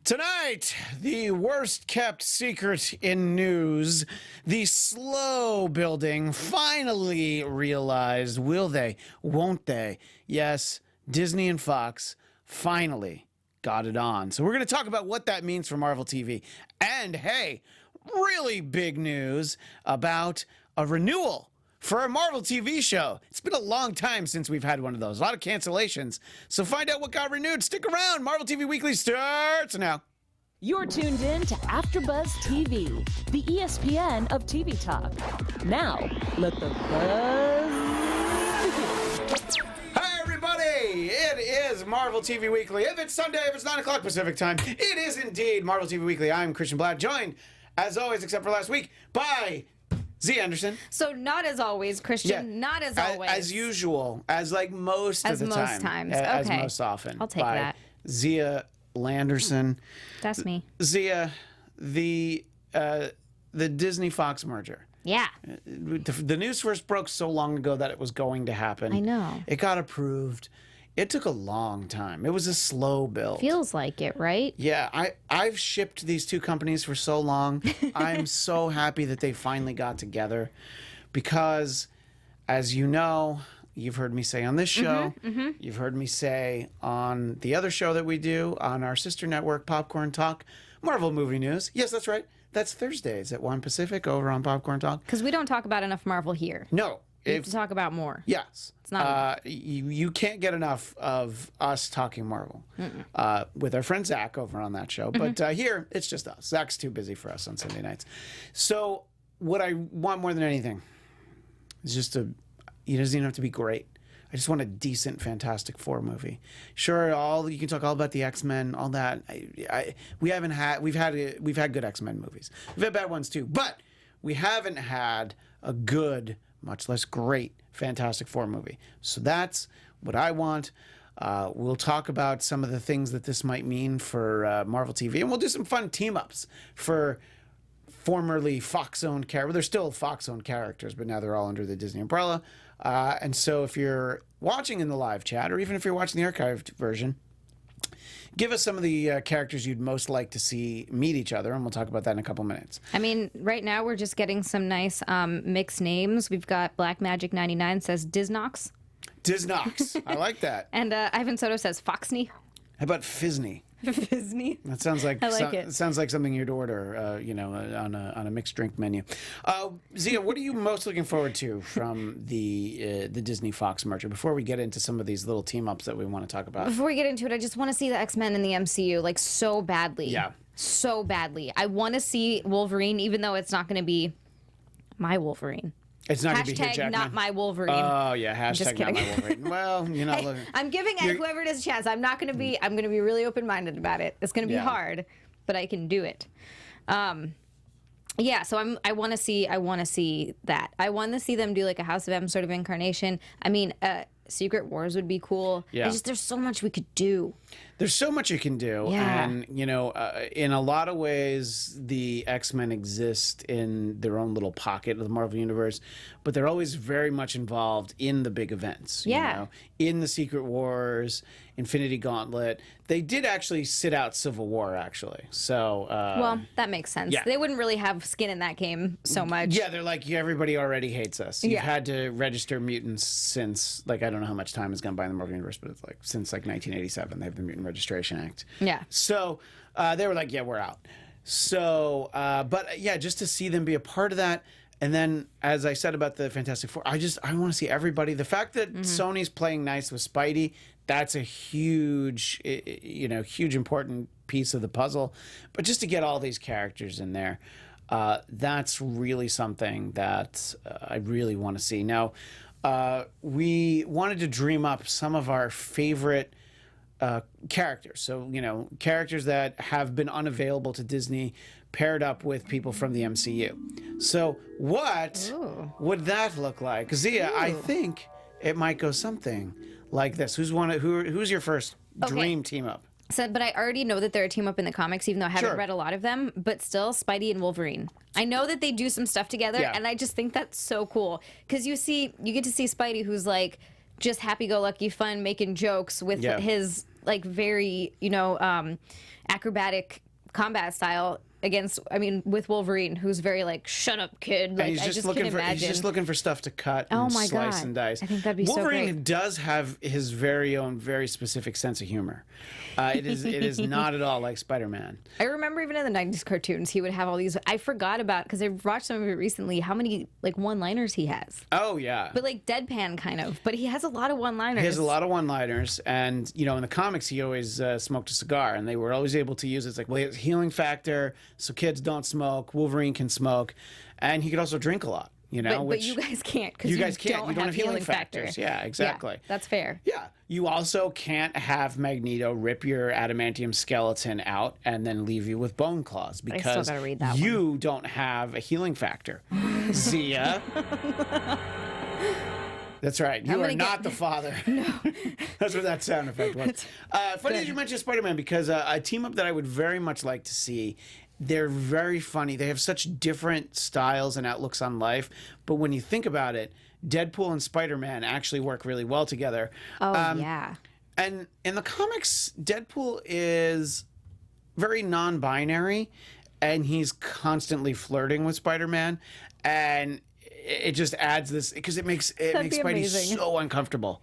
Tonight, the worst kept secret in news, the slow building finally realized. Will they? Won't they? Yes, Disney and Fox finally got it on. So we're going to talk about what that means for Marvel TV. And hey, really big news about a renewal for a Marvel TV show. It's been a long time since we've had one of those. A lot of cancellations. So find out what got renewed. Stick around. Marvel TV Weekly starts now. You're tuned in to AfterBuzz TV, the ESPN of TV talk. Now, let the buzz begin. Hi, everybody. It is Marvel TV Weekly. If it's Sunday, if it's 9 o'clock Pacific time, it is indeed Marvel TV Weekly. I'm Christian Bladt, joined, as always, except for last week, by Xia Anderson. So not as always, Christian. Not as always. As usual. As like most of the time. As most times. Okay. As most often. I'll take that. Xia Landerson. That's me. Xia, the Disney Fox merger. Yeah. The news first broke so long ago that it was going to happen. I know. It got approved. It took a long time. It was a slow build. Feels like it, right? Yeah, I've shipped these two companies for so long. I'm so happy that they finally got together because, as you know, you've heard me say on this show, you've heard me say on the other show that we do on our sister network, Popcorn Talk, Marvel Movie News. Yes, that's right. That's Thursdays at 1 Pacific over on Popcorn Talk. Because we don't talk about enough Marvel here. No. We have to talk about more. Yes. It's not you can't get enough of us talking Marvel with our friend Zach over on that show. But here, it's just us. Zach's too busy for us on Sunday nights. So what I want more than anything is just it doesn't even have to be great. I just want a decent Fantastic Four movie. Sure, you can talk all about the X-Men, all that. We've had good X-Men movies. We've had bad ones too, but we haven't had a good, much less great, Fantastic Four movie. So that's what I want. We'll talk about some of the things that this might mean for Marvel TV, and we'll do some fun team-ups for formerly Fox-owned characters. They're still Fox-owned characters, but now they're all under the Disney umbrella. And so if you're watching in the live chat, or even if you're watching the archived version, give us some of the characters you'd most like to see meet each other, and we'll talk about that in a couple minutes. I mean, right now we're just getting some nice mixed names. We've got Black Magic 99 says Diznox. Diznox. I like that. And Ivan Soto says Foxney. How about Fizney? Fizney. That sounds like it sounds like something you'd order, on a mixed drink menu. Xia, what are you most looking forward to from the Disney Fox merger? Before we get into some of these little team ups that we want to talk about. Before we get into it, I just want to see the X-Men in the MCU like so badly. Yeah. So badly. I want to see Wolverine, even though it's not going to be my Wolverine. It's not going to be Hugh Hashtag Jackman. not my Wolverine. Oh yeah, just hashtag not my Wolverine. Well, Hey, look, I'm giving whoever it is a chance. I'm going to be really open-minded about it. It's going to be hard, but I can do it. Yeah, so I want to see that. I want to see them do like a House of M sort of incarnation. I mean, Secret Wars would be cool. Yeah. There's so much we could do. There's so much you can do. Yeah. And, in a lot of ways, the X-Men exist in their own little pocket of the Marvel Universe, but they're always very much involved in the big events. Yeah. In the Secret Wars, Infinity Gauntlet. They did actually sit out Civil War, actually. So, well, that makes sense. Yeah. They wouldn't really have skin in that game so much. Yeah, they're like, everybody already hates us. You've Yeah. had to register mutants since, I don't know how much time has gone by in the Marvel Universe, but it's since 1987. They have the Mutant Registration Act. Yeah. So they were like, yeah, we're out. So, but yeah, just to see them be a part of that. And then, as I said about the Fantastic Four, I want to see everybody. The fact that Sony's playing nice with Spidey, that's a huge, huge important piece of the puzzle. But just to get all these characters in there, that's really something that I really want to see. Now, we wanted to dream up some of our favorite characters. So, characters that have been unavailable to Disney paired up with people from the MCU. So what would that look like? Xia, I think it might go something like this. Who's your first dream team up? But I already know that they're a team up in the comics, even though I haven't read a lot of them. But still, Spidey and Wolverine. I know that they do some stuff together, and I just think that's so cool. Because you get to see Spidey, who's like just happy-go-lucky fun, making jokes with his like very, acrobatic combat style with Wolverine, who's very like, shut up, kid. Like, he's just looking for he's just looking for stuff to cut and slice and dice. I think that'd be Wolverine so great. does have his very own, very specific sense of humor. It is not at all like Spider-Man. I remember even in the 90s cartoons, he would have all these. I forgot about, because I watched some of it recently, how many like one-liners he has. Oh yeah, but like deadpan kind of. But he has a lot of one-liners. He has a lot of one-liners, and in the comics he always smoked a cigar, and they were always able to use it. It's like, well, he has a healing factor, so kids don't smoke. Wolverine can smoke, and he could also drink a lot. But you guys can't, because you guys can't. You don't have healing factors. Yeah, exactly. Yeah, that's fair. Yeah. You also can't have Magneto rip your adamantium skeleton out and then leave you with bone claws, because I still gotta read that you don't have a healing factor. Xia. That's right. You are not the father. No. That's what that sound effect was. Funny that you mentioned Spider-Man, because a team up that I would very much like to see. They're very funny. They have such different styles and outlooks on life. But when you think about it, Deadpool and Spider-Man actually work really well together. Oh, yeah. And in the comics, Deadpool is very non-binary, and he's constantly flirting with Spider-Man. And it just adds this, because it makes Spidey amazing. so uncomfortable.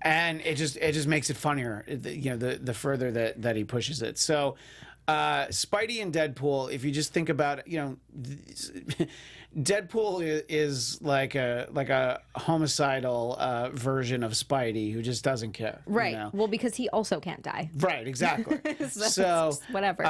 And it just makes it funnier, the further that he pushes it. So Spidey and Deadpool, if you just think about it, Deadpool is like a homicidal version of Spidey who just doesn't care. Right. Well, because he also can't die. Right. Exactly. so whatever.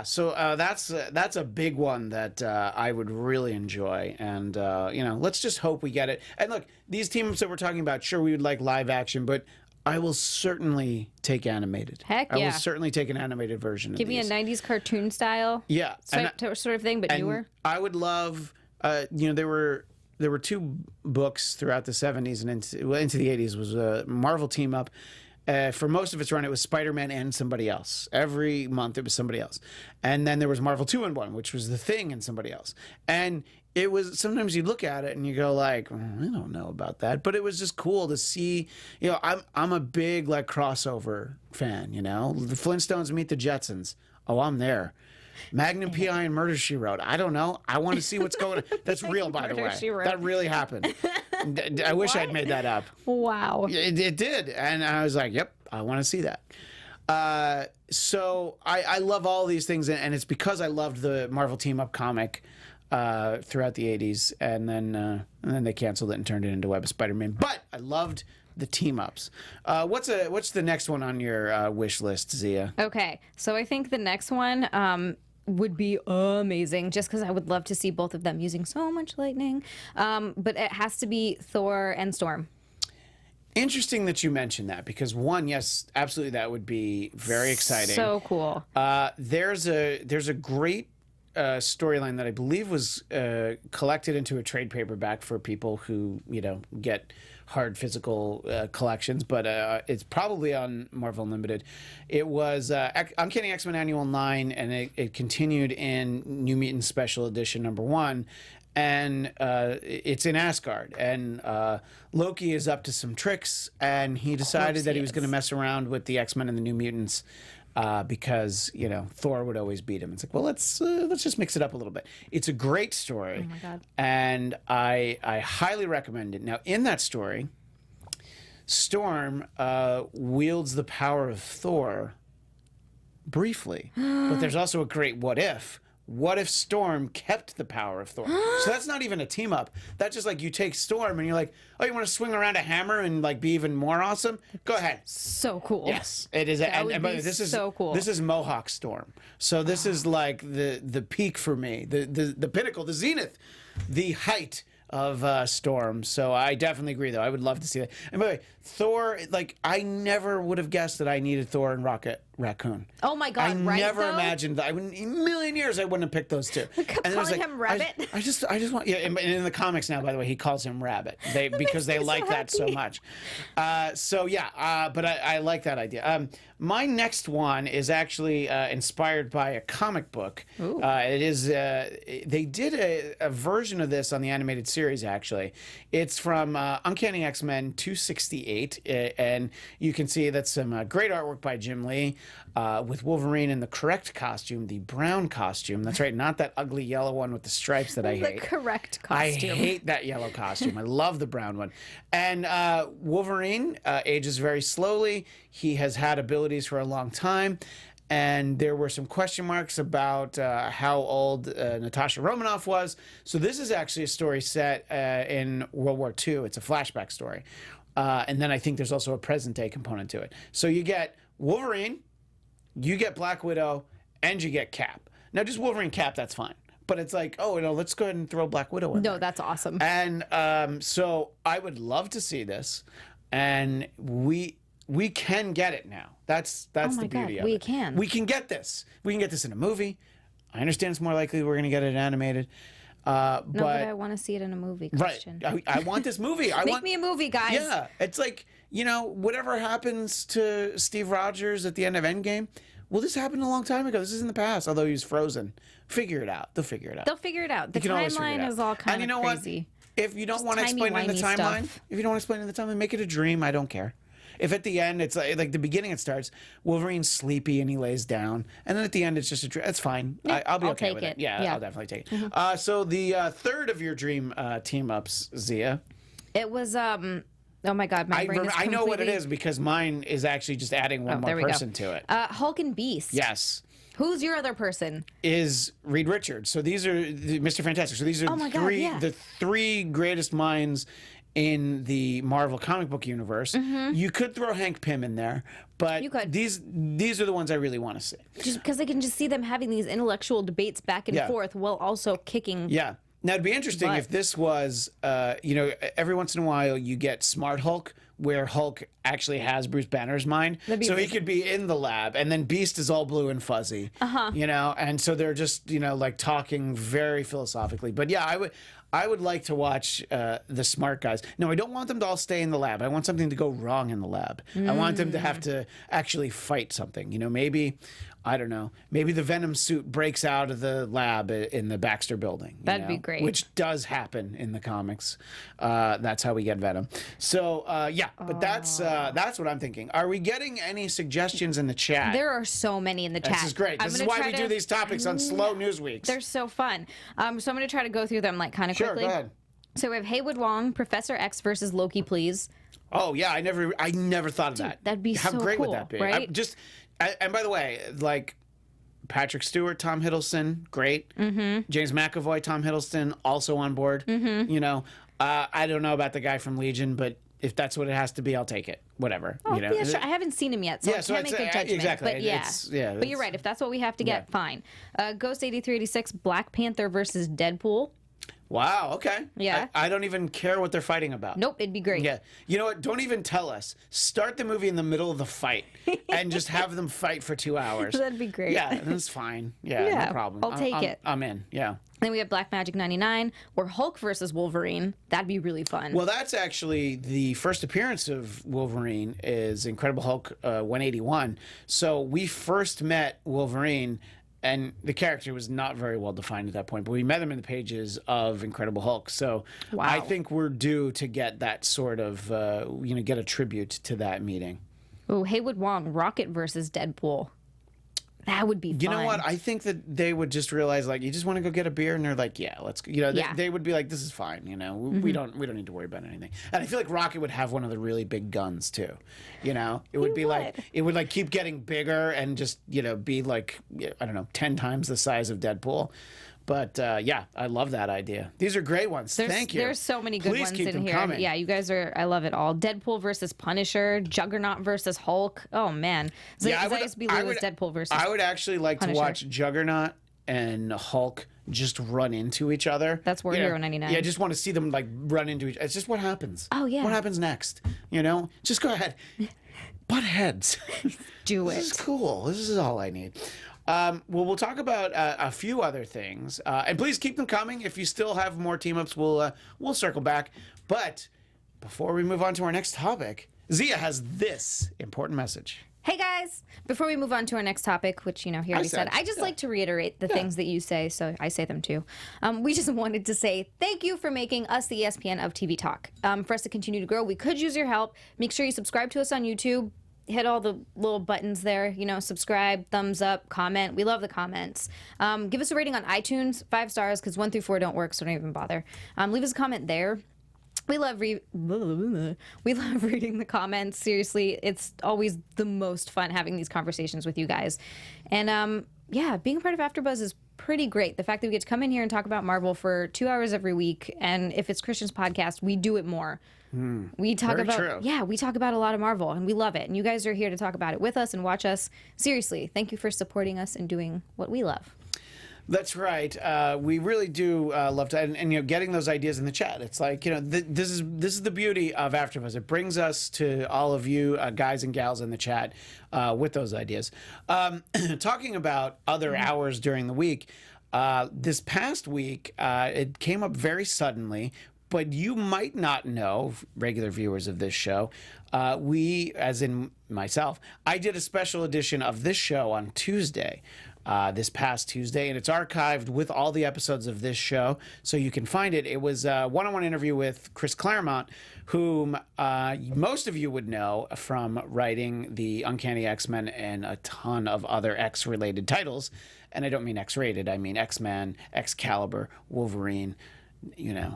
So that's a big one that I would really enjoy, and let's just hope we get it. And look, these team-ups that we're talking about, sure, we would like live action, but I will certainly take animated. Heck yeah. I will certainly take an animated version Give of me a 90s cartoon style. Yeah. Sort of thing, but newer. I would love, there were two books throughout the 70s and into the 80s was a Marvel team up. For most of its run, it was Spider-Man and somebody else. Every month, it was somebody else. And then there was Marvel 2-in-1, which was The Thing and somebody else. And it was, sometimes you look at it and you go like, I don't know about that. But it was just cool to see, I'm a big like crossover fan, The Flintstones meet the Jetsons. Oh, I'm there. Magnum PI and Murder, She Wrote. I don't know. I want to see what's going on. That's real, by the way. That really happened. I wish I'd made that up. Wow. It did. And I was like, yep, I want to see that. So I love all these things. And it's because I loved the Marvel Team-Up comic throughout the 80s. And then they canceled it and turned it into Web of Spider-Man. But I loved the team-ups. What's the next one on your wish list, Xia? Okay. So I think the next one would be amazing, just because I would love to see both of them using so much lightning. But it has to be Thor and Storm. Interesting that you mentioned that, because one, yes, absolutely, that would be very exciting. So cool. There's a great storyline that I believe was collected into a trade paperback for people who get hard physical collections, but it's probably on Marvel Unlimited. It was Uncanny X-Men Annual 9, and it continued in New Mutants Special Edition #1, and it's in Asgard, and Loki is up to some tricks, and he decided that he was going to mess around with the X-Men and the New Mutants. Because Thor would always beat him. It's like, well, let's just mix it up a little bit. It's a great story, oh my God. And I highly recommend it. Now, in that story, Storm wields the power of Thor briefly, but there's also a great what if. What if Storm kept the power of Thor? So that's not even a team up. That's just like you take Storm and you're like, oh, you want to swing around a hammer and like be even more awesome? Go ahead. So cool. Yes, it is. And this is so cool. This is Mohawk Storm. So this is like the peak for me, the pinnacle, the zenith, the height of Storm. So I definitely agree, though. I would love to see that. And by the way, Thor, like I never would have guessed that I needed Thor and Rocket raccoon. Oh my God! I right, never though? imagined that. In a million years, I wouldn't have picked those two. And then I was Calling him Rabbit. I just want. Yeah, and in the comics now, by the way, he calls him Rabbit. Because they like that so much. But I like that idea. My next one is actually inspired by a comic book. It is. They did a version of this on the animated series. Actually, it's from Uncanny X-Men 268, and you can see that's some great artwork by Jim Lee with Wolverine in the correct costume, the brown costume. That's right, not that ugly yellow one with the stripes that I hate. The correct I costume. hate that yellow costume. I love the brown one. And Wolverine ages very slowly. He has had abilities for a long time. And there were some question marks about how old Natasha Romanoff was. So this is actually a story set in World War II. It's a flashback story. And then I think there's also a present day component to it. So you get Wolverine, you get Black Widow, and you get Cap. Now just Wolverine Cap, that's fine. But it's like, oh, let's go ahead and throw Black Widow in there. No, that's awesome. And so I would love to see this. And we can get it now. That's the beauty of it. We can. We can get this. We can get this in a movie. I understand it's more likely we're going to get it animated. But I want to see it in a movie, Christian. Right. I want this movie. Make me a movie, guys. Yeah. It's like, whatever happens to Steve Rogers at the end of Endgame, well, this happened a long time ago. This is in the past, although he was frozen. Figure it out. They'll figure it out. They'll figure it out. The timeline is all kind of crazy. If you don't want to explain it in the timeline, make it a dream. I don't care. If at the end it's like the beginning, it starts Wolverine's sleepy and he lays down, and then at the end it's just a dream. It's fine. Yeah, I'll be I'll okay take with it. it. Yeah, Yeah. I'll definitely take it. So the third of your dream team ups, Xia. It was oh my God, my brain is I know what it completely- is because mine is actually just adding one more there we go. person to it. Hulk and Beast. Yes. Who's your other person? Is Reed Richards. So these are Mr. Fantastic. So these are Oh my God, yeah. the three greatest minds in the Marvel comic book universe. You could throw Hank Pym in there, but You could. these are the ones I really want to see. Just because I can just see them having these intellectual debates back and Yeah. forth while also kicking. Yeah. Now it'd be interesting But- if this was, every once in a while you get Smart Hulk, where Hulk actually has Bruce Banner's mind, That'd be so he amazing. could be in the lab, and then Beast is all blue and fuzzy, and so they're just like talking very philosophically. But yeah, I would like to watch the smart guys. No, I don't want them to all stay in the lab. I want something to go wrong in the lab. I want them to have to actually fight something. Maybe, I don't know, maybe the Venom suit breaks out of the lab in the Baxter building. That'd be great. Which does happen in the comics. That's how we get Venom. So, but that's what I'm thinking. Are we getting any suggestions in the chat? There are so many in the chat. This is great. This is why we do these topics on slow news weeks. They're so fun. So I'm going to try to go through them kind of Sure, quickly. go ahead. So we have Haywood Wong, Professor X versus Loki, please. Oh yeah, I never thought of that. that'd be How so great cool, would that be? right? And by the way, like Patrick Stewart, Tom Hiddleston, great. James McAvoy, Tom Hiddleston, also on board. I don't know about the guy from Legion, but if that's what it has to be, I'll take it. Whatever. Oh, yeah, sure. I haven't seen him yet, so I so can't make a judgment. exactly. But yeah, but you're it's- right. If that's what we have to get, fine. Ghost 8386, Black Panther versus Deadpool. Wow. Okay. Yeah. I don't even care what they're fighting about. Nope, it'd be great. Yeah. You know what? Don't even tell us. Start the movie in the middle of the fight and just have them fight for 2 hours. That'd be great. Yeah, that's fine. Yeah, Yeah, no problem. I'll take it. I'm in. Yeah. Then we have Black Magic 99 or Hulk versus Wolverine. That'd be really fun. Well, that's actually the first appearance of Wolverine is Incredible Hulk 181. So we first met Wolverine, and the character was not very well defined at that point, but we met him in the pages of Incredible Hulk. So Wow. I think we're due to get that sort of, get a tribute to that meeting. Oh, Haywood Wong, Rocket versus Deadpool. That would be fun. You know what? I think that they would just realize, like, you just want to go get a beer, and they're like, yeah, let's. Yeah. They would be like, this is fine. We don't need to worry about anything. And I feel like Rocket would have one of the really big guns too. It would be like it would like keep getting bigger and just be like, I don't know, 10 times the size of Deadpool. But yeah, I love that idea. These are great ones. Thank you. There's so many good Please ones keep in them here. coming. Yeah, you guys are. I love it all. Deadpool versus Punisher, Juggernaut versus Hulk. Oh man, Zayas Bilou was Deadpool versus. I would actually like Punisher. to watch Juggernaut and Hulk just run into each other. That's War Hero 99. Yeah, I just want to see them like run into each. It's just what happens. Oh, yeah. What happens next? Just go ahead. butt heads. Do it. This is cool. This is all I need. Well, we'll talk about a few other things, and please keep them coming. If you still have more team ups, we'll circle back. But before we move on to our next topic, Xia has this important message. Hey guys! Before we move on to our next topic, which, he already said, I just like to reiterate the things that you say, so I say them too. We just wanted to say thank you for making us the ESPN of TV Talk. For us to continue to grow, we could use your help. Make sure you subscribe to us on YouTube. Hit all the little buttons there, subscribe, thumbs up, comment. We love the comments. Give us a rating on iTunes, 5 stars, because 1 through 4 don't work, so don't even bother. Leave us a comment there. We love reading the comments. Seriously, it's always the most fun having these conversations with you guys. And being a part of AfterBuzz is pretty great. The fact that we get to come in here and talk about Marvel for 2 hours every week, and if it's Christian's podcast, we do it more. We talk we talk about a lot of Marvel, and we love it. And you guys are here to talk about it with us and watch us. Seriously, thank you for supporting us and doing what we love. That's right. We really do love to, and getting those ideas in the chat. It's like, this is the beauty of AfterBuzz. It brings us to all of you guys and gals in the chat with those ideas. Talking about other hours during the week, this past week, it came up very suddenly, but you might not know, regular viewers of this show, we, as in myself, I did a special edition of this show on Tuesday. This past Tuesday, and it's archived with all the episodes of this show, so you can find it. It was a one-on-one interview with Chris Claremont, whom most of you would know from writing the Uncanny X-Men and a ton of other X-related titles. And I don't mean X-rated, I mean X-Men, Excalibur, Wolverine,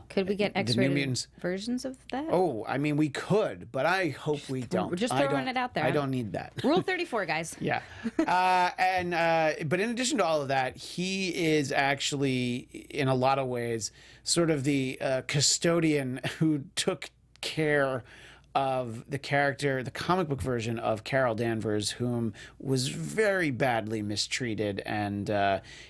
Could we get X-rated versions of that? Oh, I mean, we could, but I hope we don't. We're just throwing it out there. I don't need that. Rule 34, guys. Yeah. But in addition to all of that, he is actually, in a lot of ways, sort of the custodian who took care of the character, the comic book version of Carol Danvers, whom was very badly mistreated, and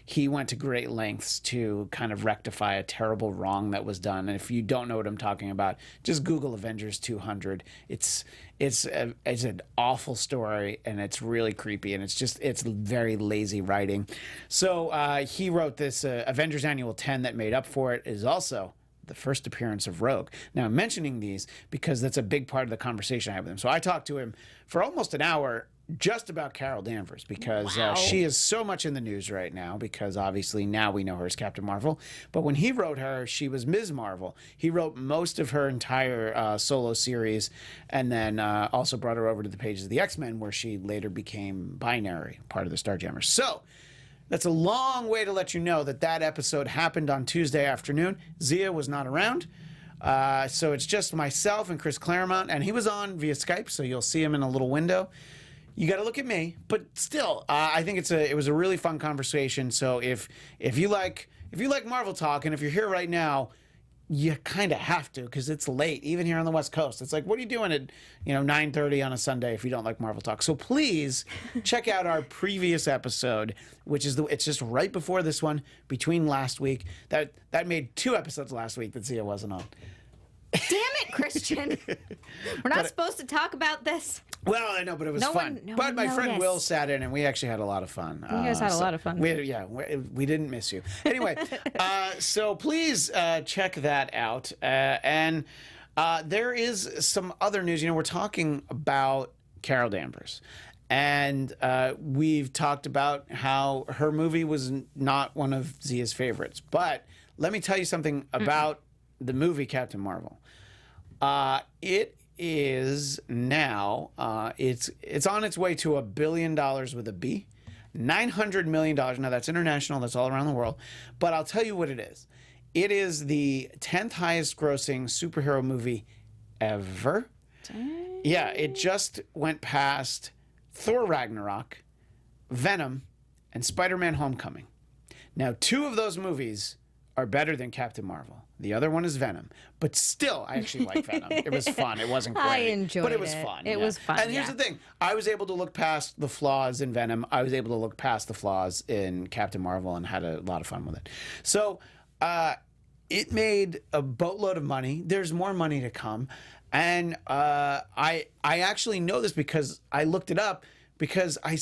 he went to great lengths to kind of rectify a terrible wrong that was done. And if you don't know what I'm talking about, just Google Avengers 200. It's an awful story, and it's really creepy, and it's very lazy writing. So he wrote this Avengers Annual 10 that made up for it. Is also the first appearance of Rogue. Now, I'm mentioning these because that's a big part of the conversation I have with him. So I talked to him for almost an hour just about Carol Danvers because she is so much in the news right now because obviously now we know her as Captain Marvel. But when he wrote her, she was Ms. Marvel. He wrote most of her entire solo series and then also brought her over to the pages of the X-Men where she later became Binary, part of the Starjammers. So that's a long way to let you know that episode happened on Tuesday afternoon. Xia was not around. So it's just myself and Chris Claremont, and he was on via Skype, so you'll see him in a little window. You got to look at me, but still, I think it was a really fun conversation. So if you like Marvel talk, and if you're here right now, you kind of have to because it's late, even here on the West Coast. It's like, what are you doing at 9:30 on a Sunday if you don't like Marvel talk? So please check out our previous episode, which is it's just right before this one, between last week. That made 2 episodes last week that Xia wasn't on. Damn it, Christian. We're not supposed to talk about this. Well, I know, but it was fun. But my friend Will sat in, and we actually had a lot of fun. You guys had a lot of fun. We didn't miss you. Anyway, so please check that out. And there is some other news. We're talking about Carol Danvers. And we've talked about how her movie was not one of Xia's favorites. But let me tell you something about the movie Captain Marvel. It is now it's on its way to $1 billion with a B, $900 million. Now that's international, that's all around the world. But I'll tell you what it is. It is the 10th highest grossing superhero movie ever. Dang. Yeah, it just went past Thor Ragnarok, Venom, and Spider-Man Homecoming. Now 2 of those movies are better than Captain Marvel. The other one is Venom. But still, I actually like Venom. It was fun. It wasn't great. I enjoyed it. But it was fun. It was fun, And here's the thing. I was able to look past the flaws in Venom. I was able to look past the flaws in Captain Marvel and had a lot of fun with it. So it made a boatload of money. There's more money to come. And I actually know this because I looked it up, because I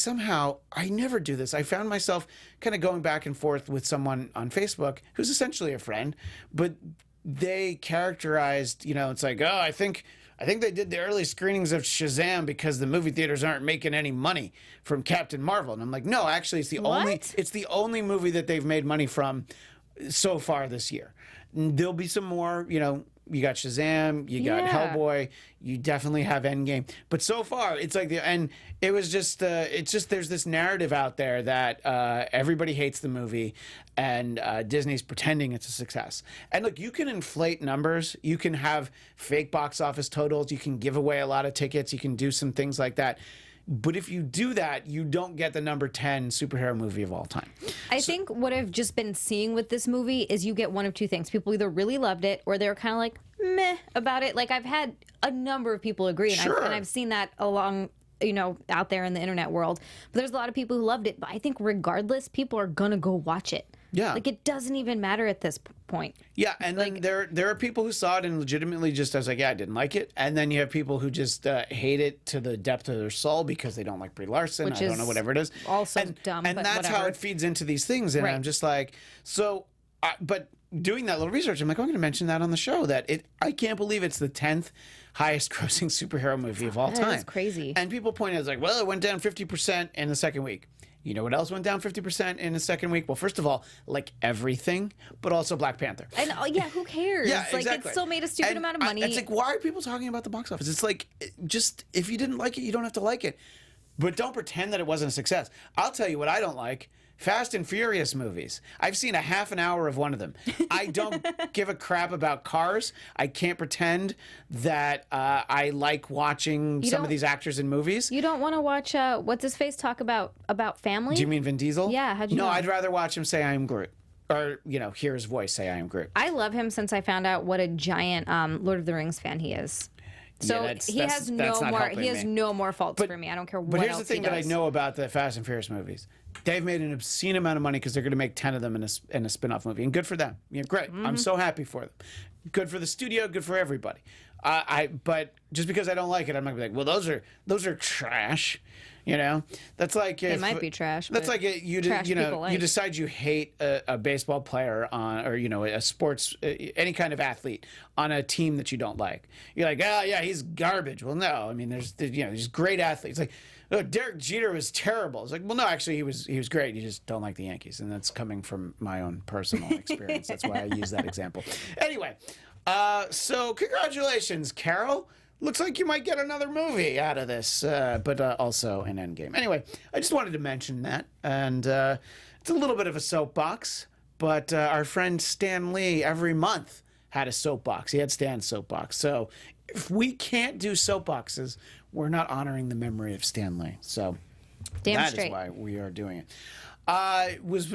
never do this. I found myself kind of going back and forth with someone on Facebook who's essentially a friend, but they characterized, it's like, oh, I think they did the early screenings of Shazam because the movie theaters aren't making any money from Captain Marvel. And I'm like, no, actually it's the only movie that they've made money from so far this year. There'll be some more, you got Shazam, you got Hellboy, you definitely have Endgame. But so far, it's like and it was just, there's this narrative out there that everybody hates the movie and Disney's pretending it's a success. And look, you can inflate numbers, you can have fake box office totals, you can give away a lot of tickets, you can do some things like that. But if you do that, you don't get the number 10 superhero movie of all time. I think what I've just been seeing with this movie is you get one of two things. People either really loved it or they're kind of like, meh about it. Like, I've had a number of people agree, and I've seen that along, out there in the internet world. But there's a lot of people who loved it. But I think regardless, people are going to go watch it. Yeah. Like, it doesn't even matter at this point. Yeah, and then there are people who saw it and legitimately just, I was like, yeah, I didn't like it. And then you have people who just hate it to the depth of their soul because they don't like Brie Larson. Which I don't know, whatever it is. Also dumb, and but that's whatever. how it feeds into these things. And I'm just like, but doing that little research, I'm like, I'm going to mention that on the show, that I can't believe it's the 10th highest grossing superhero movie of all time. That's crazy. And people point out, it's like, well, it went down 50% in the second week. You know what else went down 50% in the second week? Well, first of all, like everything, but also Black Panther. And who cares? Yeah, like, exactly. it still made a stupid amount of money. It's like, why are people talking about the box office? It's like, just, if you didn't like it, you don't have to like it. But don't pretend that it wasn't a success. I'll tell you what I don't like. Fast and Furious movies. I've seen a half an hour of one of them. I don't give a crap about cars. I can't pretend that I like watching some of these actors in movies. You don't want to watch, what's his face talk about family? Do you mean Vin Diesel? Yeah, how'd you know? No, I'd rather watch him say I am Groot. Or, hear his voice say I am Groot. I love him since I found out what a giant Lord of the Rings fan he is. So he has no more faults for me. I don't care what else he does. But here's the thing that I know about the Fast and Furious movies. They've made an obscene amount of money because they're going to make 10 of them in a spin-off movie. And good for them. Great. I'm so happy for them. Good for the studio. Good for everybody. But just because I don't like it, I'm not going to be like, well, those are trash. That's like it might be trash. That's like you decide you hate a baseball player or a sports any kind of athlete on a team that you don't like. You're like, oh yeah, he's garbage. Well, no, I mean there's great athletes. Like, oh, Derek Jeter was terrible. It's like, well, no, actually he was great. You just don't like the Yankees, and that's coming from my own personal experience. That's why I use that example. Anyway, so congratulations, Carol. Looks like you might get another movie out of this, but also an Endgame. Anyway, I just wanted to mention that, and it's a little bit of a soapbox, but our friend Stan Lee every month had a soapbox. He had Stan's soapbox. So if we can't do soapboxes, we're not honoring the memory of Stan Lee. So that is why we are doing it. It was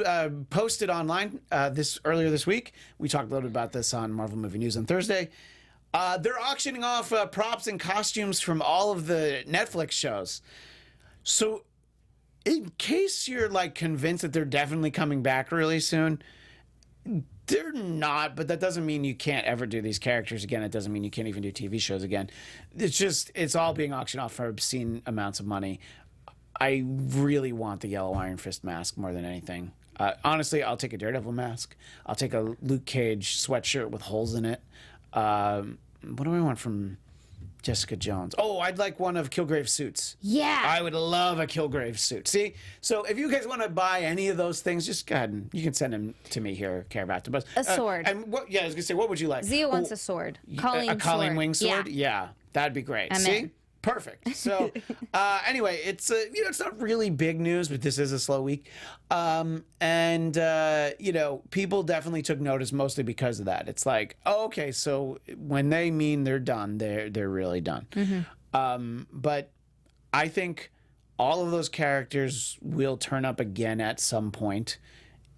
posted online earlier this week. We talked a little bit about this on Marvel Movie News on Thursday. They're auctioning off props and costumes from all of the Netflix shows. So in case you're like convinced that they're definitely coming back really soon, they're not, but that doesn't mean you can't ever do these characters again. It doesn't mean you can't even do TV shows again. It's all being auctioned off for obscene amounts of money. I really want the yellow Iron Fist mask more than anything. Honestly, I'll take a Daredevil mask. I'll take a Luke Cage sweatshirt with holes in it. What do I want from Jessica Jones? Oh, I'd like one of Kilgrave's suits. Yeah. I would love a Kilgrave suit. See? So if you guys want to buy any of those things, just go ahead and you can send them to me here, Care of AfterBuzz. A sword. I was going to say, what would you like? Xia wants a sword. A Colleen Wing sword? Yeah. That'd be great. I'm See? in. Perfect. So, anyway, it's it's not really big news, but this is a slow week, and people definitely took notice, mostly because of that. It's like, oh, okay, so when they mean they're done, they're really done. Mm-hmm. But I think all of those characters will turn up again at some point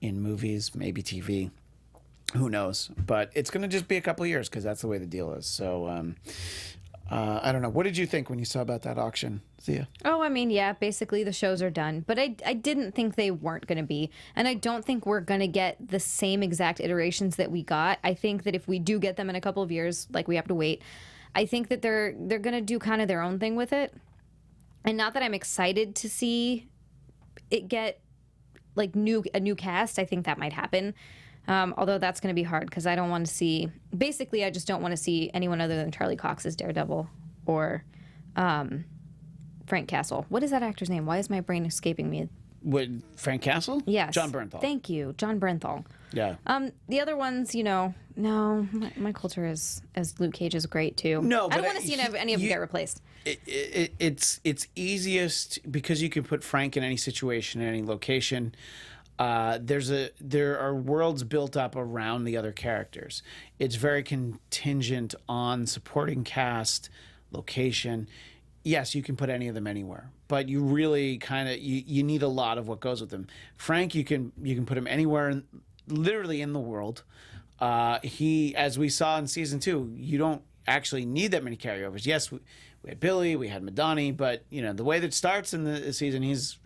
in movies, maybe TV. Who knows? But it's going to just be a couple of years because that's the way the deal is. So. I don't know. What did you think when you saw about that auction, Xia? Oh, I mean, yeah, basically the shows are done. But I didn't think they weren't going to be. And I don't think we're going to get the same exact iterations that we got. I think that if we do get them in a couple of years, like we have to wait, I think that they're going to do kind of their own thing with it. And not that I'm excited to see it get like a new cast. I think that might happen. Although that's going to be hard because I don't want to see. Basically, I just don't want to see anyone other than Charlie Cox as Daredevil or Frank Castle. What is that actor's name? Why is my brain escaping me? With Frank Castle? Yes. John Bernthal. Thank you, John Bernthal. Yeah. The other ones, no. My culture as Luke Cage is great too. No, I don't want to see any of them get replaced. It's easiest because you can put Frank in any situation, in any location. There are worlds built up around the other characters. It's very contingent on supporting cast, location. Yes, you can put any of them anywhere, but you really kind of you need a lot of what goes with them. Frank, you can put him anywhere, literally in the world. He, as we saw in season 2, you don't actually need that many carryovers. Yes, we had Billy, we had Madani, but the way that it starts in the season, he's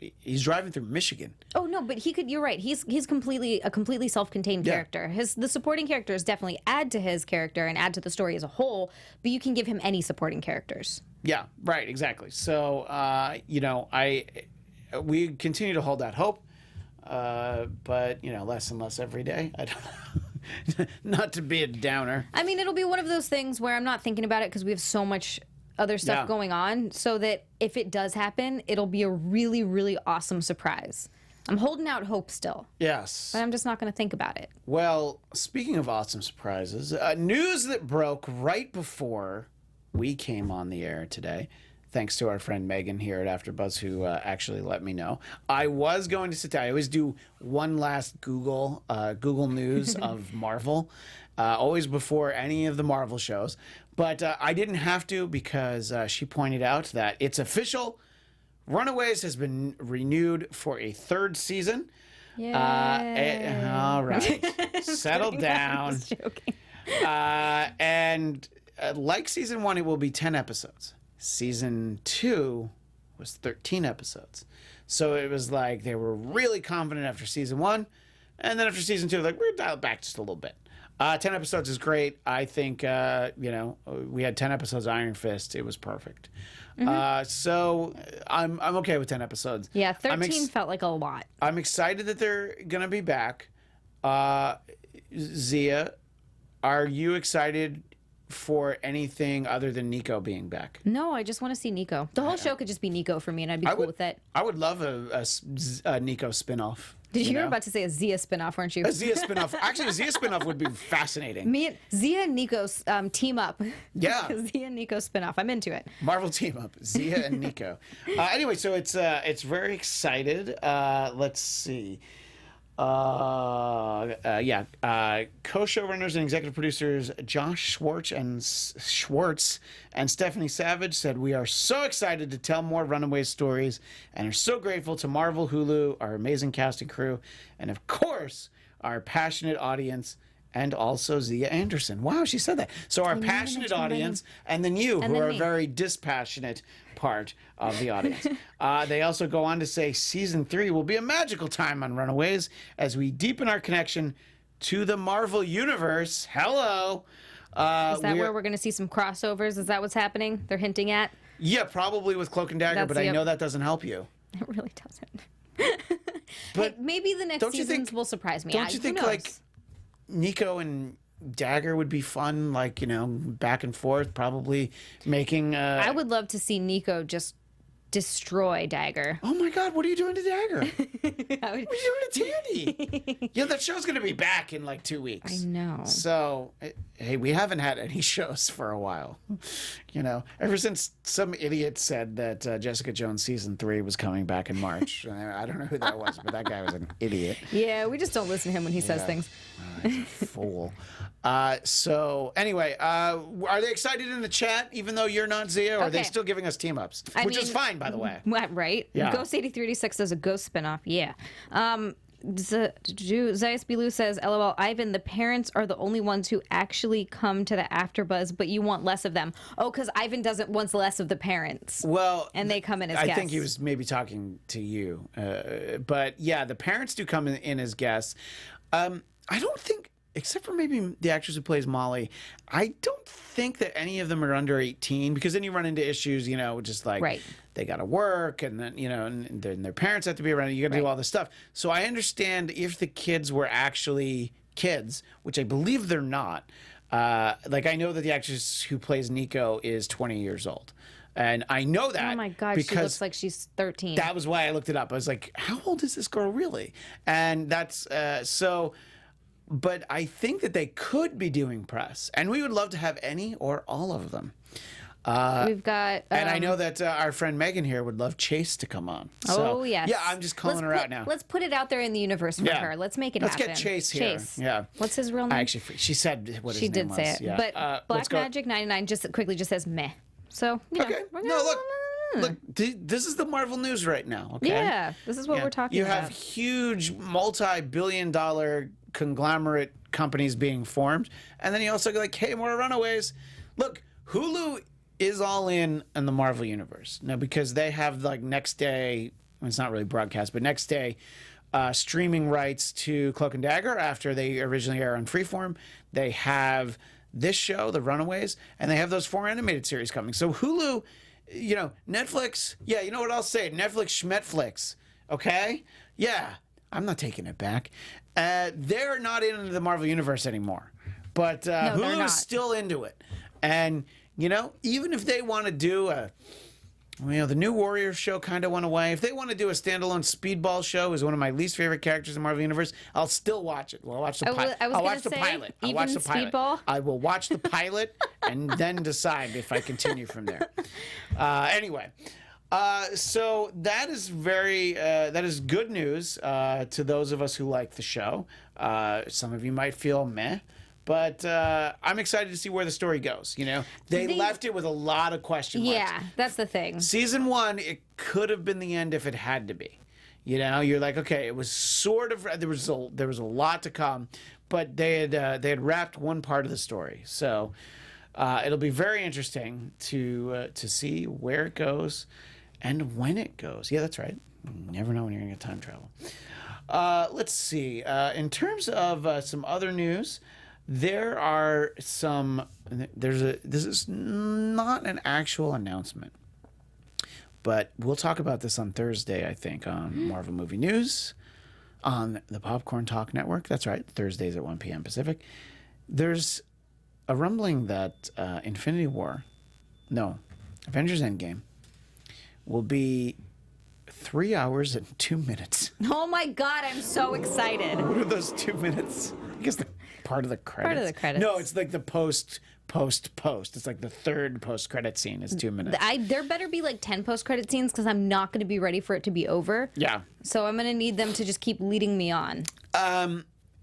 driving through Michigan. Oh no, but he could. You're right. He's completely self-contained character. The supporting characters definitely add to his character and add to the story as a whole. But you can give him any supporting characters. Yeah, right, exactly. So we continue to hold that hope, but less and less every day. I don't, not to be a downer. I mean, it'll be one of those things where I'm not thinking about it because we have so much other stuff going on, so that if it does happen, it'll be a really, really awesome surprise. I'm holding out hope still. Yes. But I'm just not going to think about it. Well, speaking of awesome surprises, news that broke right before we came on the air today, thanks to our friend Megan here at AfterBuzz, who actually let me know. I was going to sit down. I always do one last Google News of Marvel, always before any of the Marvel shows. But I didn't have to because she pointed out that it's official. Runaways has been renewed for a 3rd season. All right. Settle down. I'm just joking. And like season 1, it will be 10 episodes. Season 2 was 13 episodes. So it was like they were really confident after season 1. And then after season 2, like, we're dialed back just a little bit. 10 episodes is great. I think, we had 10 episodes of Iron Fist. It was perfect. So I'm okay with 10 episodes. Yeah, 13 felt like a lot. I'm excited that they're going to be back. Xia, are you excited for anything other than Nico being back? No, I just want to see Nico. The whole show could just be Nico for me, and I'd be cool with it. I would love a Nico spinoff. You were about to say a Xia spinoff, weren't you? A Xia spinoff. Actually, a Xia spinoff would be fascinating. Xia and Nico team up. Yeah. Xia and Nico spinoff. I'm into it. Marvel team up. Xia and Nico. Anyway, so it's very excited. Let's see. Co-showrunners and executive producers Josh Schwartz and Stephanie Savage said, "We are so excited to tell more Runaways stories and are so grateful to Marvel, Hulu, our amazing cast and crew, and of course, our passionate audience, and also Xia Anderson." Wow, she said that. So our passionate audience, and then you, who are a very dispassionate part of the audience. They also go on to say season 3 will be a magical time on Runaways as we deepen our connection to the Marvel Universe. Hello. Is that where we're going to see some crossovers? Is that what's happening? They're hinting at? Yeah, probably with Cloak and Dagger, but I know that doesn't help you. It really doesn't. But maybe the next seasons will surprise me. Don't you think, like, Nico and Dagger would be fun, like, back and forth, probably making I would love to see Nico just destroy Dagger. Oh my god, what are you doing to Dagger? What are you doing to Tandy? That show's gonna be back in like 2 weeks. I know. So hey, we haven't had any shows for a while. Ever since some idiot said that Jessica Jones season 3 was coming back in March. I don't know who that was, but that guy was an idiot. Yeah, we just don't listen to him when he says things. He's a fool. So anyway, are they excited in the chat, even though you're not Xia, or are they still giving us team ups? Which is fine, by the way. Right? Yeah. Ghost 8386 does a Ghost spinoff. Yeah. Zayas Bilou says, LOL, Ivan, the parents are the only ones who actually come to the AfterBuzz, but you want less of them. Oh, because Ivan wants less of the parents. Well, and they come in as guests. I think he was maybe talking to you. But yeah, the parents do come in as guests. I don't think except for maybe the actress who plays Molly, I don't think that any of them are under 18, because then you run into issues, just like they got to work, and then, and then their parents have to be around. You got to do all this stuff. So I understand if the kids were actually kids, which I believe they're not. Like, I know that the actress who plays Nico is 20 years old. And I know that. Oh my God, she looks like she's 13. That was why I looked it up. I was like, how old is this girl really? And that's so. But I think that they could be doing press, and we would love to have any or all of them. We've got, and I know that our friend Megan here would love Chase to come on. So, yes. Yeah, I'm just calling her out now. Let's put it out there in the universe for her. Let's make it happen. Let's get Chase here. Yeah. What's his real name? Actually, she said what his she name did was. say it. Yeah. But Black Magic 99 just says meh. So, okay. Look, this is the Marvel news right now. Okay. Yeah, this is what we're talking about. You have huge multi-billion-dollar conglomerate companies being formed, and then you also go like, hey, more Runaways. Look, Hulu is all in the Marvel universe now, because they have like next day. It's not really broadcast, but next day. Streaming rights to Cloak and Dagger after they originally air on Freeform. They have this show, The Runaways, and they have those 4 animated series coming. So Hulu, Netflix, you know what I'll say? Netflix, Schmetflix, okay? Yeah, I'm not taking it back. They're not in the Marvel Universe anymore, but Hulu is still into it. And, even if they want to do the New Warriors show kind of went away. If they want to do a standalone Speedball show, who's one of my least favorite characters in Marvel Universe, I'll still watch it. I'll watch the pilot. I'll watch the pilot. I'll watch the pilot. Speedball? I will watch the pilot and then decide if I continue from there. Anyway, so that is that is good news to those of us who like the show. Some of you might feel meh. But I'm excited to see where the story goes. They left it with a lot of question marks. Yeah, that's the thing. Season 1, it could have been the end if it had to be. You're like, okay, it was sort of there was a lot to come, but they had wrapped one part of the story. So it'll be very interesting to see where it goes and when it goes. Yeah, that's right. You never know when you're gonna get time travel. Let's see. In terms of some other news. There are some. This is not an actual announcement, but we'll talk about this on Thursday, I think, on Marvel Movie News, on the Popcorn Talk Network. That's right, Thursdays at 1 p.m. Pacific. There's a rumbling that Avengers Endgame, will be 3 hours and 2 minutes. Oh my God, I'm so excited. What are those 2 minutes? I guess part of the credits. Part of the credits. No, it's like the post. It's like the third post-credit scene is 2 minutes. There better be like 10 post-credit scenes, because I'm not going to be ready for it to be over. Yeah. So I'm going to need them to just keep leading me on.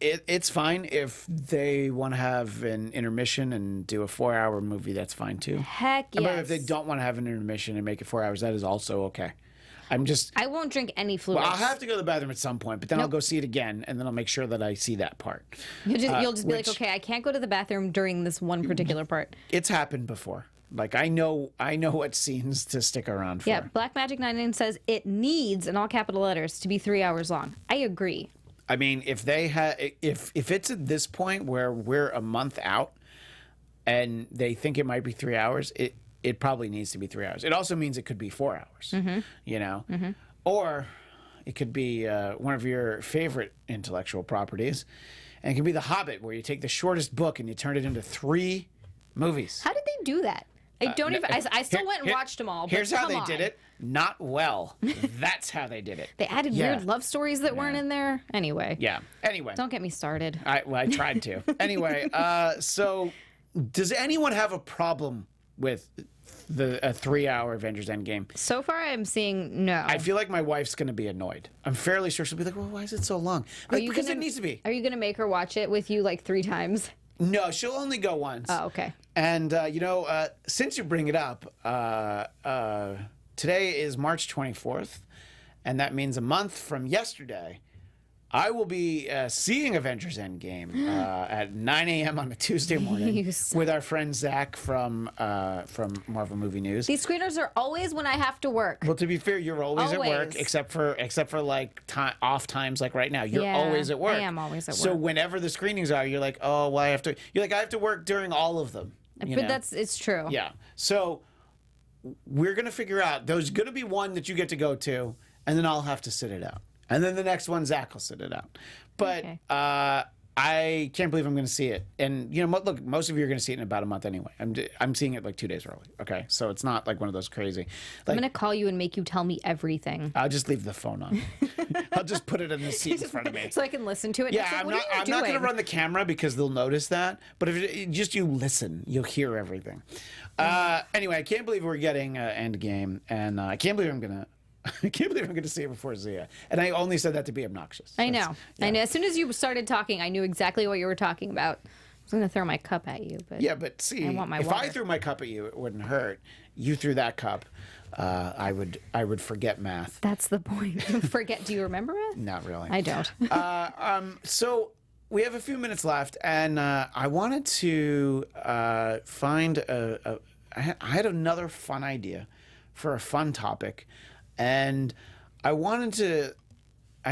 It's fine if they want to have an intermission and do a 4-hour movie. That's fine too. Heck yes. But if they don't want to have an intermission and make it 4 hours, that is also okay. I won't drink any fluids. Well, I'll have to go to the bathroom at some point, but then I'll go see it again, and then I'll make sure that I see that part. You'll just be like, okay, I can't go to the bathroom during this one particular part. It's happened before. Like, I know what scenes to stick around for. Yeah, Black Magic 99 says it needs, in all capital letters, to be 3 hours long. I agree. I mean, if it's at this point where we're a month out and they think it might be 3 hours, it probably needs to be 3 hours. It also means it could be 4 hours, or it could be one of your favorite intellectual properties, and it can be The Hobbit, where you take the shortest book and you turn it into 3 movies. How did they do that? I still went and watched them all. But here's how they did it. Not well. That's how they did it. They added weird love stories that weren't in there. Anyway. Yeah. Anyway. Don't get me started. I tried to. Anyway, so does anyone have a problem with the 3-hour Avengers Endgame? So far, I'm seeing no. I feel like my wife's going to be annoyed. I'm fairly sure she'll be like, well, why is it so long? Because it needs to be. Are you going to make her watch it with you like 3 times? No, she'll only go once. Oh, okay. And, since you bring it up, today is March 24th, and that means a month from yesterday, I will be seeing Avengers Endgame at 9 a.m. on a Tuesday morning with our friend Zach from Marvel Movie News. These screeners are always when I have to work. Well, to be fair, you're always at work, except for like off times like right now. You're always at work. I am always at work. So whenever the screenings are, you're like, oh, well, I have to. You're like, I have to work during all of them. But it's true. Yeah. So we're gonna figure out. There's gonna be one that you get to go to, and then I'll have to sit it out. And then the next one, Zach will sit it out. But I can't believe I'm going to see it. And, look, most of you are going to see it in about a month anyway. I'm seeing it like 2 days early. Okay. So it's not like one of those crazy. I'm going to call you and make you tell me everything. I'll just leave the phone on. I'll just put it in the seat in front of me. So I can listen to it. Yeah, I'm not going to run the camera because they'll notice that. But if you listen, you'll hear everything. Anyway, I can't believe we're getting Endgame. And I can't believe I'm going to see it before Xia. And I only said that to be obnoxious. I know. As soon as you started talking, I knew exactly what you were talking about. I was going to throw my cup at you, but see, I want my if water. I threw my cup at you, it wouldn't hurt. You threw that cup, I would forget math. That's the point. Forget? Do you remember it? Not really. I don't. So we have a few minutes left, and I wanted to find I had another fun idea for a fun topic. And I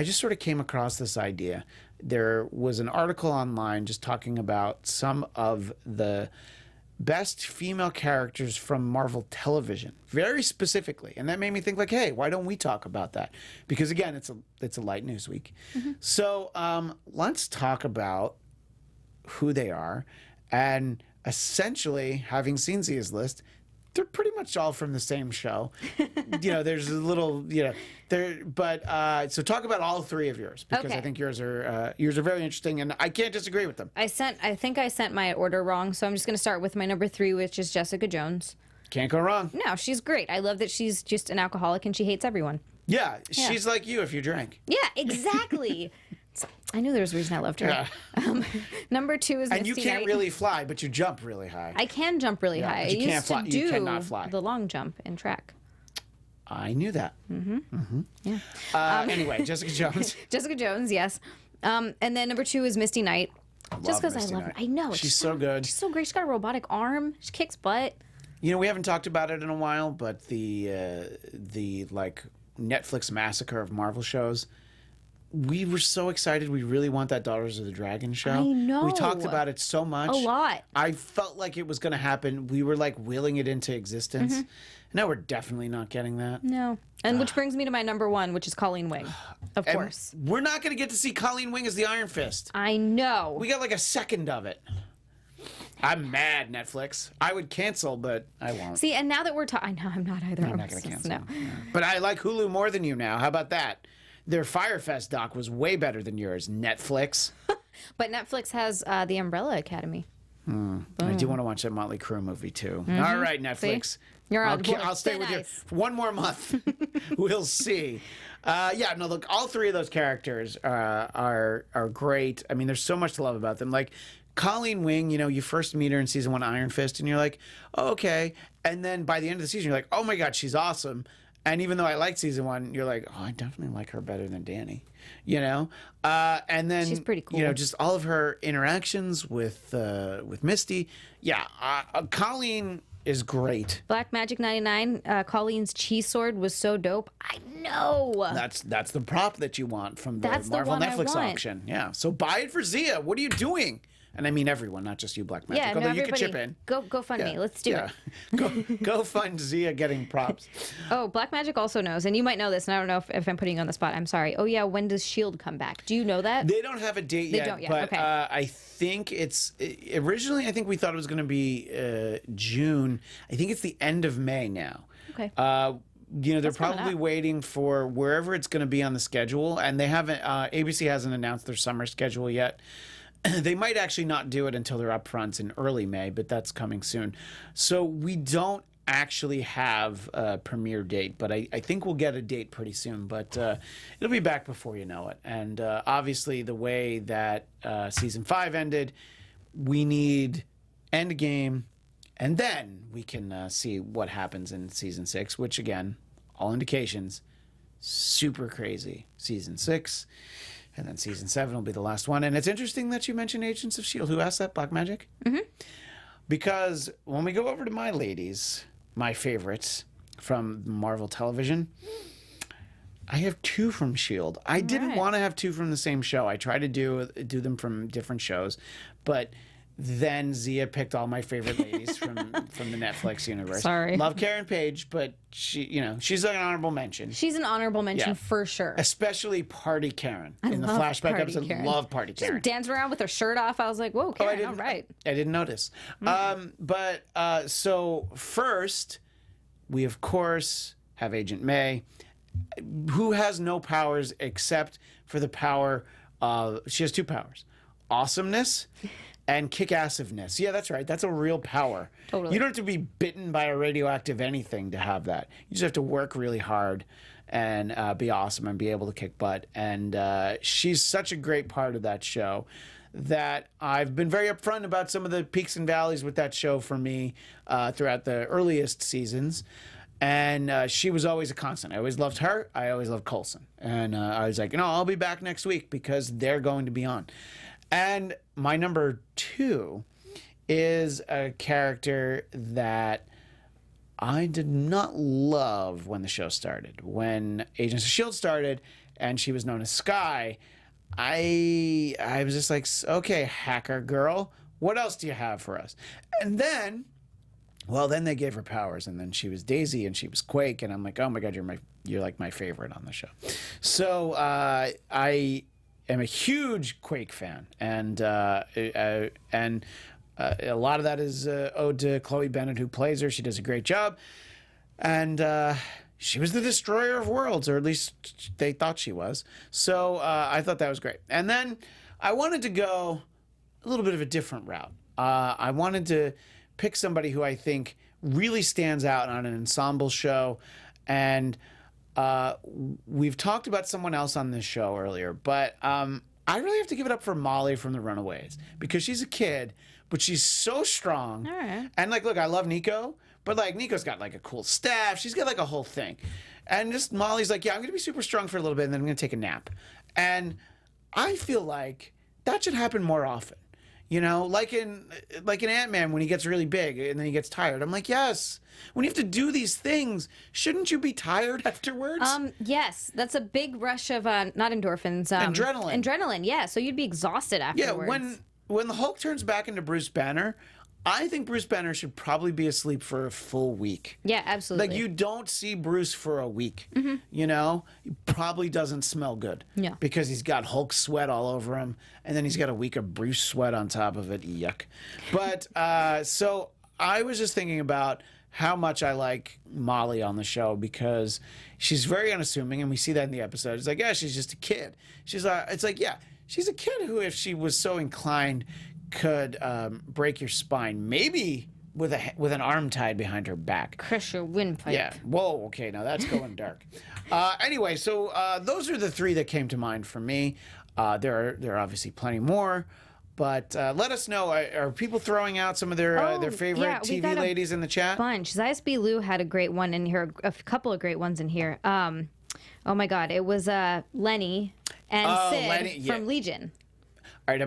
just sort of came across this idea. There was an article online just talking about some of the best female characters from Marvel television, very specifically. And that made me think like, hey, why don't we talk about that? Because again, it's a light news week. Mm-hmm. So let's talk about who they are. And essentially, having seen Zia's list, they're pretty much all from the same show. There's a little, but so talk about all three of yours because I think yours are very interesting and I can't disagree with them. I think I sent my order wrong, so I'm just going to start with my number 3, which is Jessica Jones. Can't go wrong. No, she's great. I love that she's just an alcoholic and she hates everyone. Yeah, she's like you if you drank. Yeah, exactly. I knew there was a reason I loved her. Yeah. Number 2 is and Misty you can't Knight. really fly, but you jump really high. I can jump really high. But you I can't used fly. to do You cannot fly. the long jump in track. I knew that. Mm-hmm. Mm-hmm. Yeah. Anyway, Jessica Jones. Jessica Jones, yes. And then number 2 is Misty Knight. Just because I love her. I know. She's so good. She's so great. She's got a robotic arm. She kicks butt. We haven't talked about it in a while, but the like Netflix massacre of Marvel shows. We were so excited. We really want that Daughters of the Dragon show. I know. We talked about it so much. A lot. I felt like it was going to happen. We were like willing it into existence. Mm-hmm. Now we're definitely not getting that. No. And which brings me to my number 1, which is Colleen Wing. Of course. We're not going to get to see Colleen Wing as the Iron Fist. I know. We got like a second of it. I'm mad, Netflix. I would cancel, but I won't. See, and now that we're talking, I know I'm not either. I'm not going to cancel. No. Yeah. But I like Hulu more than you now. How about that? Their Firefest doc was way better than yours, Netflix. But Netflix has the Umbrella Academy. I do want to watch that Motley Crue movie too. Mm-hmm. All right, Netflix. See? You're on board. I'll stay with you for one more month. We'll see. Look, all three of those characters are great. I mean, there's so much to love about them. Like Colleen Wing, you first meet her in season 1 Iron Fist, and you're like, oh, okay. And then by the end of the season, you're like, oh my God, she's awesome. And even though I liked season 1, you're like, oh, I definitely like her better than Danny, And then she's pretty cool. Just all of her interactions with Misty. Yeah, Colleen is great. Black Magic 99, Colleen's cheese sword was so dope. I know. That's the prop that you want from the Marvel one Netflix auction. Yeah. So buy it for Zia. What are you doing? And I mean everyone, not just you, Black Magic. Yeah, although you could chip in. Go fund me. Let's do it. Go fund Zia getting props. Oh, Black Magic also knows, and you might know this, and I don't know if I'm putting you on the spot. I'm sorry. Oh yeah, when does S.H.I.E.L.D. come back? Do you know that? They don't have a date yet. They don't yet. But okay. I think it's originally. I think we thought it was going to be June. I think it's the end of May now. Okay. They're probably waiting for wherever it's going to be on the schedule, and they haven't. ABC hasn't announced their summer schedule yet. They might actually not do it until they're up front in early May, but that's coming soon. So we don't actually have a premiere date, but I think we'll get a date pretty soon. But it'll be back before you know it. And obviously, the way that season 5 ended, we need Endgame, and then we can see what happens in season 6, which again, all indications, super crazy. Season 6. And then season 7 will be the last one. And it's interesting that you mentioned Agents of S.H.I.E.L.D. Who asked that? Black Magic? Mm-hmm. Because when we go over to my ladies, my favorites from Marvel television, I have 2 from S.H.I.E.L.D. I didn't want to have 2 from the same show. I tried to do them from different shows, but then Xia picked all my favorite ladies from the Netflix universe. Sorry. Love Karen Page, but she's an honorable mention. She's an honorable mention for sure. Especially Party Karen. In the love flashback Party episode, Karen. love Party Karen. Just dancing around with her shirt off. I was like, whoa, Karen, all right. I didn't notice. So first, we of course have Agent May, who has no powers except for the power of, she has 2 powers: awesomeness and kick-assiveness. Yeah, that's right. That's a real power. Totally. You don't have to be bitten by a radioactive anything to have that. You just have to work really hard and be awesome and be able to kick butt. And she's such a great part of that show that I've been very upfront about some of the peaks and valleys with that show for me throughout the earliest seasons. And she was always a constant. I always loved her. I always loved Coulson. And I was like, I'll be back next week because they're going to be on. And my number 2 is a character that I did not love when the show started. When Agents of S.H.I.E.L.D. started and she was known as Skye, I was just like, okay, hacker girl, what else do you have for us? And then, then they gave her powers, and then she was Daisy and she was Quake, and I'm like, oh my God, you're like my favorite on the show. So I am a huge Quake fan, and a lot of that is owed to Chloe Bennett, who plays her. She does a great job, and she was the destroyer of worlds, or at least they thought she was. So I thought that was great. And then I wanted to go a little bit of a different route. I wanted to pick somebody who I think really stands out on an ensemble show, and we've talked about someone else on this show earlier, but I really have to give it up for Molly from the Runaways, because she's a kid, but she's so strong. All right. And look, I love Nico, but Nico's got a cool staff. She's got a whole thing. And just Molly's like, yeah, I'm going to be super strong for a little bit, and then I'm going to take a nap. And I feel like that should happen more often. Like in Ant-Man when he gets really big and then he gets tired. I'm like, yes, when you have to do these things, shouldn't you be tired afterwards? Yes, that's a big rush of not endorphins. Adrenaline. Adrenaline, yeah. So you'd be exhausted afterwards. Yeah, when the Hulk turns back into Bruce Banner, I think Bruce Banner should probably be asleep for a full week. Yeah, absolutely. You don't see Bruce for a week. Mm-hmm. He probably doesn't smell good. Yeah. Because he's got Hulk sweat all over him, and then he's got a week of Bruce sweat on top of it. Yuck. But so I was just thinking about how much I like Molly on the show, because she's very unassuming, and we see that in the episode. It's like, yeah, she's just a kid. She's she's a kid who, if she was so inclined, could break your spine, maybe with an arm tied behind her back. Crush your windpipe. Yeah. Whoa. Okay. Now that's going dark. Anyway, so those are the 3 that came to mind for me. There are obviously plenty more, but let us know. Are people throwing out some of their favorite TV ladies in the chat? Bunch. Zayas B. Lou had a great one in here. A couple of great ones in here. Oh my God! It was Lenny and Sid from Legion. All right.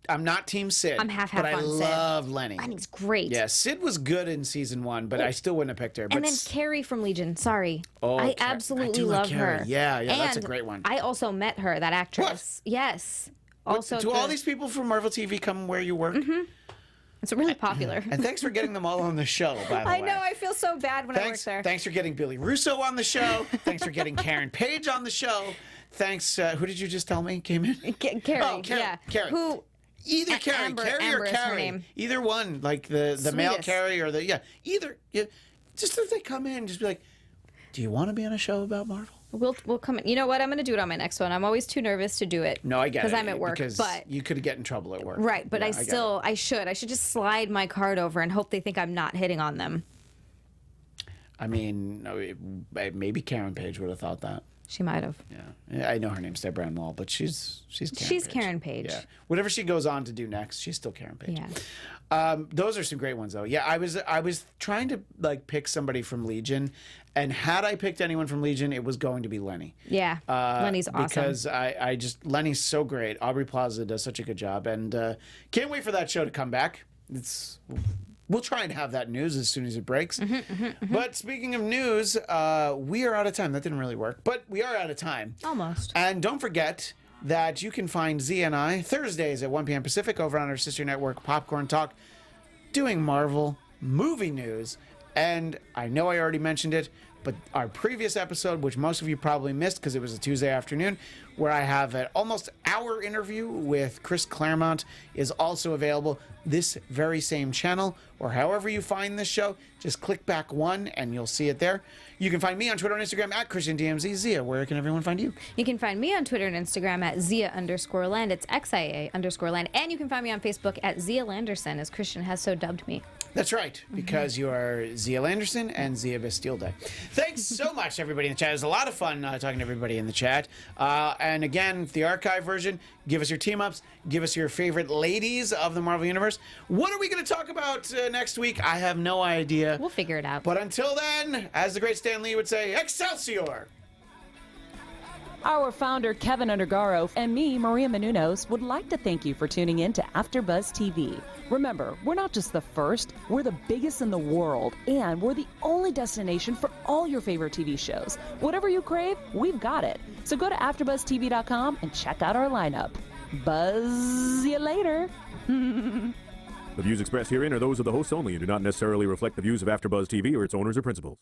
I'm not Team Sid. I'm half but on I Sid. love Lenny. Lenny's great. Yeah, Sid was good in season 1, but I still wouldn't have picked her. And then Carrie from Legion. Sorry. I absolutely love her. Yeah, that's a great one. I also met her, that actress. What? Yes. Also, do all these people from Marvel TV come where you work? Mm-hmm. It's really popular. And thanks for getting them all on the show, by the way. I know. I feel so bad when I work there. Thanks for getting Billy Russo on the show. Thanks for getting Karen Page on the show. Thanks. Who did you just tell me came in? Carrie. Oh, Karen. Yeah. Karen. Who? Either Carrie, Carrie or Carrie. Either one, like the male Carrie or either. Yeah, just as they come in, just be like, do you want to be on a show about Marvel? We'll come in. You know what? I'm going to do it on my next one. I'm always too nervous to do it. No, I get it. Because I'm at work. But you could get in trouble at work. Right, but yeah, I should just slide my card over and hope they think I'm not hitting on them. I mean, maybe Karen Page would have thought that. She might have. Yeah, I know her name's Deborah Ann Wall, but she's Karen Page. Karen Page. Yeah, whatever she goes on to do next, she's still Karen Page. Yeah. Those are some great ones, though. Yeah, I was trying to like pick somebody from Legion, and had I picked anyone from Legion, it was going to be Lenny. Yeah, Lenny's awesome. Because I just Lenny's so great. Aubrey Plaza does such a good job, and can't wait for that show to come back. We'll try and have that news as soon as it breaks. But speaking of news, we are out of time. That didn't really work, but we are out of time. Almost. And don't forget that you can find Z and I Thursdays at 1 p.m. Pacific over on our sister network, Popcorn Talk, doing Marvel movie news. And I know I already mentioned it, but our previous episode, which most of you probably missed because it was a Tuesday afternoon, where I have an almost hour interview with Chris Claremont, is also available this very same channel, or however you find this show. Just click back one and you'll see it there. You can find me on Twitter and Instagram at ChristianDMZ. Zia, where can everyone find you? You can find me on Twitter and Instagram at Zia_Land. It's XIA_Land. And you can find me on Facebook at Zia Landerson, as Christian has so dubbed me. That's right, because you are Zia Landerson and Zia Bastille Day. Thanks so much, everybody in the chat. It was a lot of fun talking to everybody in the chat. And again, the archive version, give us your team-ups, give us your favorite ladies of the Marvel Universe. What are we going to talk about next week? I have no idea. We'll figure it out. But until then, as the great Stan Lee would say, Excelsior! Our founder, Kevin Undergaro, and me, Maria Menounos, would like to thank you for tuning in to AfterBuzz TV. Remember, we're not just the first, we're the biggest in the world, and we're the only destination for all your favorite TV shows. Whatever you crave, we've got it. So go to AfterBuzzTV.com and check out our lineup. Buzz you later. The views expressed herein are those of the hosts only and do not necessarily reflect the views of AfterBuzz TV or its owners or principals.